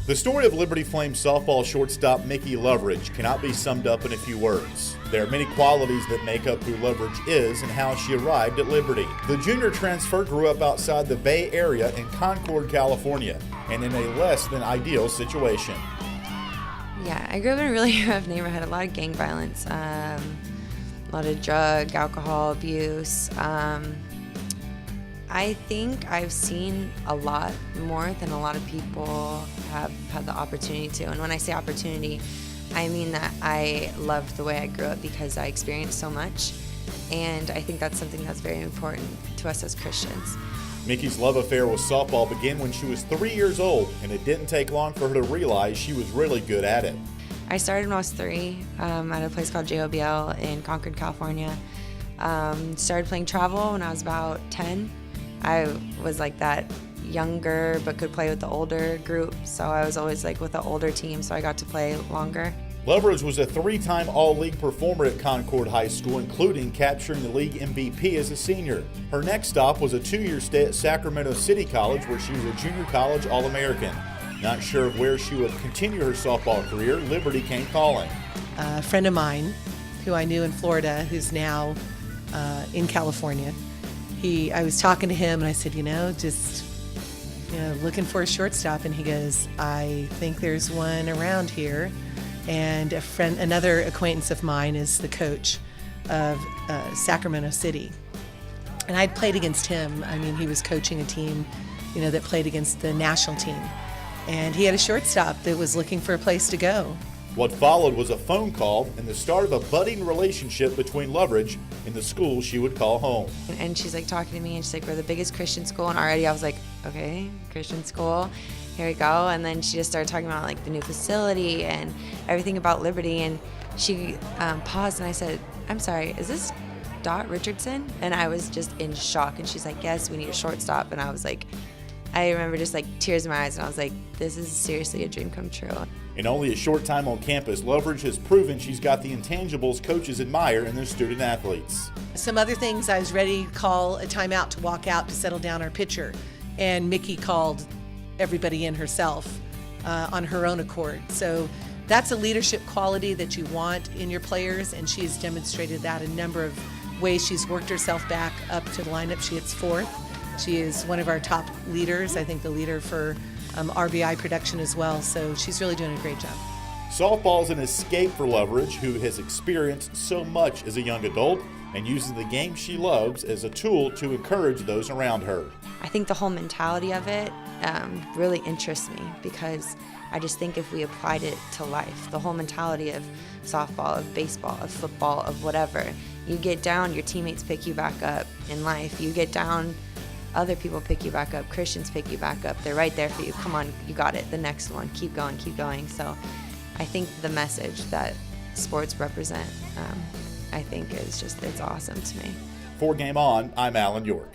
The story of Liberty Flames softball shortstop Mickey Loveridge cannot be summed up in a few words. There are many qualities that make up who Loveridge is and how she arrived at Liberty. The junior transfer grew up outside the Bay Area in Concord, California, and in a less than ideal situation. Yeah, I grew up in a really rough neighborhood, a lot of gang violence, a lot of drug, alcohol abuse. I think I've seen a lot more than a lot of people have had the opportunity to. And when I say opportunity, I mean that I loved the way I grew up because I experienced so much. And I think that's something that's very important to us as Christians. Mickey's love affair with softball began when she was 3 years old, and it didn't take long for her to realize she was really good at it. I started when I was 3 at a place called JOBL in Concord, California. Started playing travel when I was about 10. I was like that younger but could play with the older group, so I was always like with the older team, so I got to play longer. Loveridge was a 3-time All-League performer at Concord High School, including capturing the league MVP as a senior. Her next stop was a 2-year stay at Sacramento City College, where she was a junior college All-American. Not sure of where she would continue her softball career, Liberty came calling. A friend of mine who I knew in Florida, who's now in California, I was talking to him and I said, looking for a shortstop, and he goes, I think there's one around here. And another acquaintance of mine is the coach of Sacramento City. And I'd played against him. I mean, he was coaching a team, that played against the national team. And he had a shortstop that was looking for a place to go. What followed was a phone call and the start of a budding relationship between Loveridge and the school she would call home. And she's like talking to me, and she's like, we're the biggest Christian school. And already I was like, okay, Christian school, here we go. And then she just started talking about like the new facility and everything about Liberty. And she paused, and I said, I'm sorry, is this Dot Richardson? And I was just in shock. And she's like, yes, we need a shortstop. And I was like, I remember just like tears in my eyes, and I was like, this is seriously a dream come true. In only a short time on campus, Loveridge has proven she's got the intangibles coaches admire in their student athletes. Some other things, I was ready to call a timeout to walk out to settle down our pitcher, and Mickey called everybody in herself on her own accord. So that's a leadership quality that you want in your players, and she has demonstrated that in a number of ways. She's worked herself back up to the lineup. She hits 4th. She is one of our top leaders, I think the leader for RBI production as well, so she's really doing a great job. Softball's an escape for Loveridge, who has experienced so much as a young adult and uses the game she loves as a tool to encourage those around her. I think the whole mentality of it really interests me, because I just think if we applied it to life, the whole mentality of softball, of baseball, of football, of whatever, you get down, your teammates pick you back up in life. You get down, other people pick you back up, Christians pick you back up. They're right there for you. Come on, you got it. The next one, keep going, keep going. So I think the message that sports represent, I think is just, it's awesome to me. For Game On, I'm Alan York.